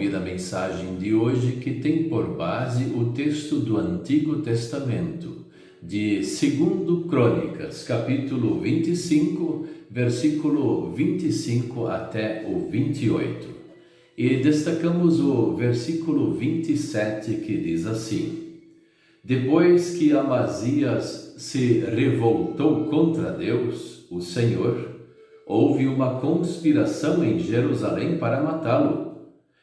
ouvir a mensagem de hoje, que tem por base o texto do Antigo Testamento, de 2 Crônicas, capítulo 25, versículo 25 até o 28. E destacamos o versículo 27, que diz assim: Depois que Amazias se revoltou contra Deus, o Senhor, houve uma conspiração em Jerusalém para matá-lo,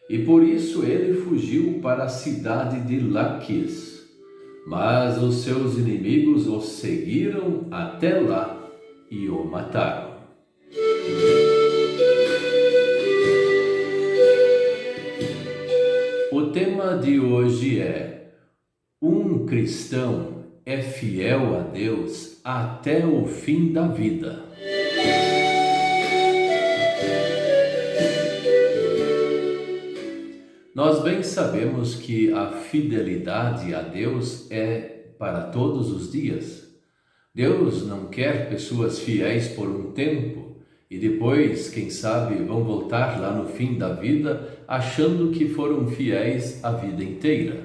e por isso ele fugiu para a cidade de Laquis. Mas os seus inimigos o seguiram até lá e o mataram. O tema de hoje é: um cristão é fiel a Deus até o fim da vida. Nós bem sabemos que a fidelidade a Deus é para todos os dias. Deus não quer pessoas fiéis por um tempo e depois, quem sabe, vão voltar lá no fim da vida achando que foram fiéis a vida inteira.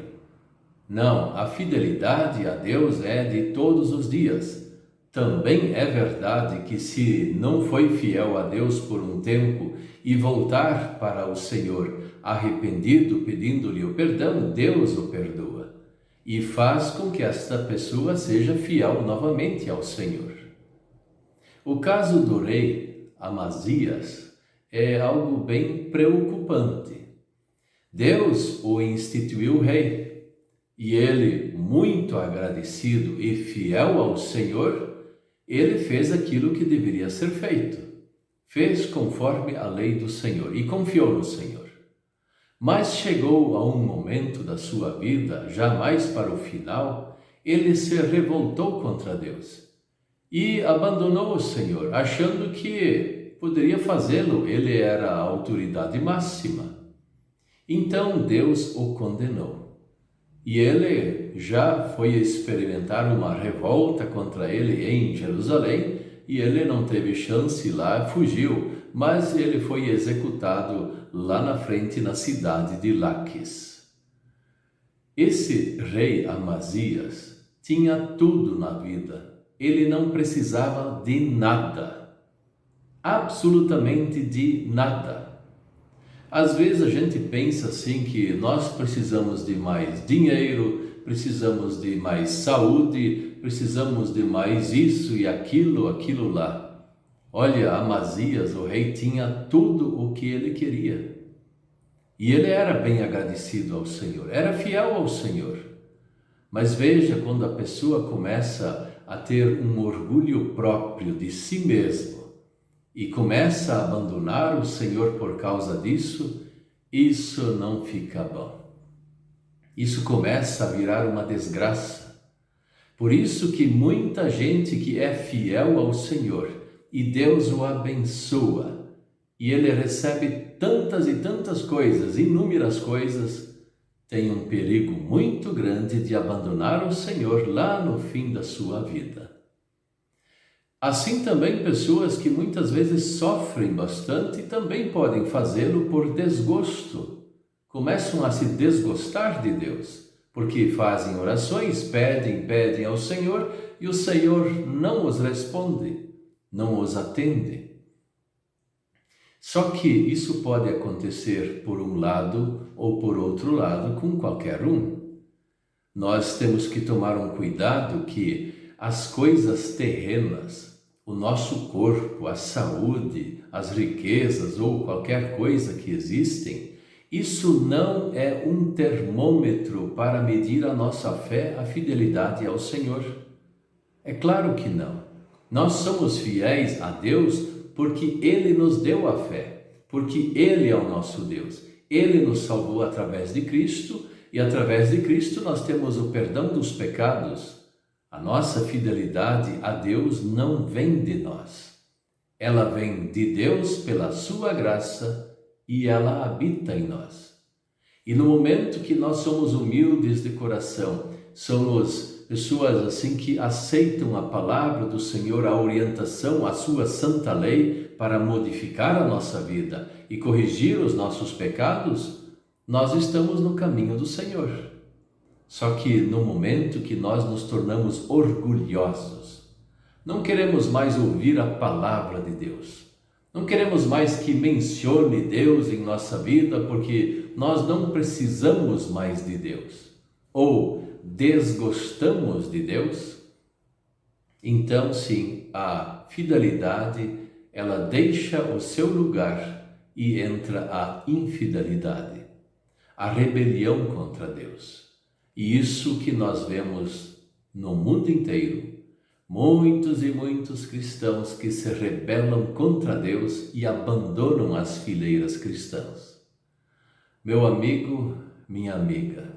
Não, a fidelidade a Deus é de todos os dias. Também é verdade que se não foi fiel a Deus por um tempo e voltar para o Senhor arrependido, pedindo-lhe o perdão, Deus o perdoa e faz com que esta pessoa seja fiel novamente ao Senhor. O caso do rei Amazias é algo bem preocupante. Deus o instituiu rei e ele, muito agradecido e fiel ao Senhor, ele fez aquilo que deveria ser feito. Fez conforme a lei do Senhor e confiou no Senhor. Mas chegou a um momento da sua vida, já mais para o final, ele se revoltou contra Deus e abandonou o Senhor, achando que poderia fazê-lo, ele era a autoridade máxima. Então Deus o condenou e ele já foi experimentar uma revolta contra ele em Jerusalém e ele não teve chance lá, fugiu, mas ele foi executado lá na frente na cidade de Laquis. Esse rei Amazias tinha tudo na vida, ele não precisava de nada, absolutamente de nada. Às vezes a gente pensa assim que nós precisamos de mais dinheiro, precisamos de mais saúde, precisamos de mais isso e aquilo lá. Olha, Amazias, o rei, tinha tudo o que ele queria. E ele era bem agradecido ao Senhor, era fiel ao Senhor. Mas veja, quando a pessoa começa a ter um orgulho próprio de si mesmo e começa a abandonar o Senhor por causa disso, isso não fica bom. Isso começa a virar uma desgraça. Por isso que muita gente que é fiel ao Senhor e Deus o abençoa e ele recebe tantas e tantas coisas, inúmeras coisas, tem um perigo muito grande de abandonar o Senhor lá no fim da sua vida. Assim também pessoas que muitas vezes sofrem bastante também podem fazê-lo por desgosto. Começam a se desgostar de Deus, porque fazem orações, pedem ao Senhor e o Senhor não os responde, não os atende. Só que isso pode acontecer por um lado ou por outro lado com qualquer um. Nós temos que tomar um cuidado que as coisas terrenas, o nosso corpo, a saúde, as riquezas ou qualquer coisa que existem, isso não é um termômetro para medir a nossa fé, a fidelidade ao Senhor. É claro que não. Nós somos fiéis a Deus porque Ele nos deu a fé, porque Ele é o nosso Deus. Ele nos salvou através de Cristo e através de Cristo nós temos o perdão dos pecados. A nossa fidelidade a Deus não vem de nós. Ela vem de Deus pela sua graça e ela habita em nós. E no momento que nós somos humildes de coração, somos pessoas assim que aceitam a palavra do Senhor, a orientação, a sua santa lei para modificar a nossa vida e corrigir os nossos pecados, nós estamos no caminho do Senhor. Só que no momento que nós nos tornamos orgulhosos, não queremos mais ouvir a palavra de Deus, não queremos mais que mencione Deus em nossa vida, porque nós não precisamos mais de Deus, ou desgostamos de Deus, então sim, a fidelidade, ela deixa o seu lugar e entra a infidelidade, a rebelião contra Deus. E isso que nós vemos no mundo inteiro, muitos e muitos cristãos que se rebelam contra Deus e abandonam as fileiras cristãs. Meu amigo, minha amiga,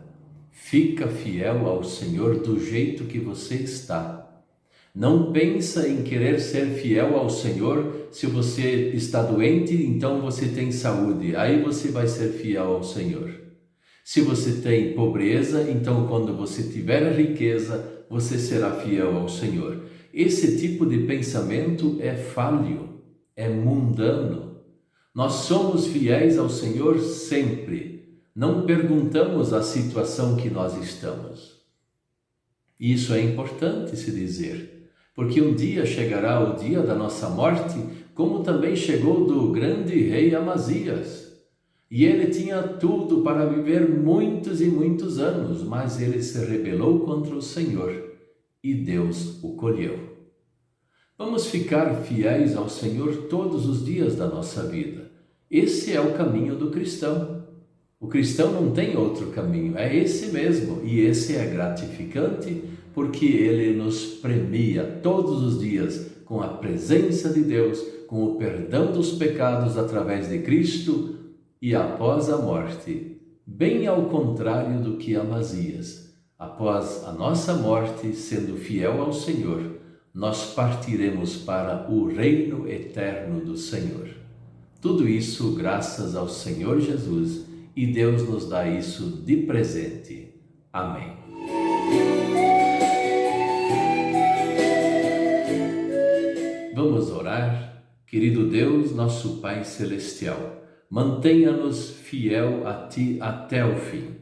fica fiel ao Senhor do jeito que você está. Não pensa em querer ser fiel ao Senhor. Se você está doente, então você tem saúde, aí você vai ser fiel ao Senhor. Se você tem pobreza, então quando você tiver riqueza, você será fiel ao Senhor. Esse tipo de pensamento é falho, é mundano. Nós somos fiéis ao Senhor sempre. Não perguntamos a situação que nós estamos. Isso é importante se dizer, porque um dia chegará o dia da nossa morte, como também chegou do grande rei Amazias. E ele tinha tudo para viver muitos e muitos anos, mas ele se rebelou contra o Senhor e Deus o colheu. Vamos ficar fiéis ao Senhor todos os dias da nossa vida. Esse é o caminho do cristão. O cristão não tem outro caminho, é esse mesmo. E esse é gratificante porque ele nos premia todos os dias com a presença de Deus, com o perdão dos pecados através de Cristo, e após a morte, bem ao contrário do que Amazias, após a nossa morte, sendo fiel ao Senhor, nós partiremos para o reino eterno do Senhor. Tudo isso graças ao Senhor Jesus, e Deus nos dá isso de presente. Amém. Vamos orar? Querido Deus, nosso Pai Celestial, mantenha-nos fiel a Ti até o fim.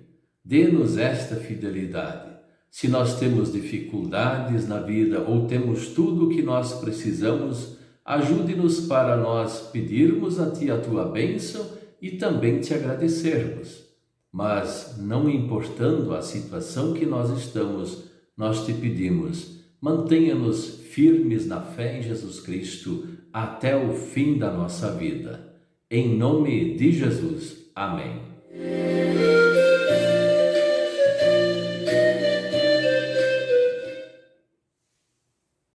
Dê-nos esta fidelidade. Se nós temos dificuldades na vida ou temos tudo o que nós precisamos, ajude-nos para nós pedirmos a Ti a Tua bênção e também Te agradecermos. Mas, não importando a situação que nós estamos, nós Te pedimos, mantenha-nos firmes na fé em Jesus Cristo até o fim da nossa vida. Em nome de Jesus. Amém.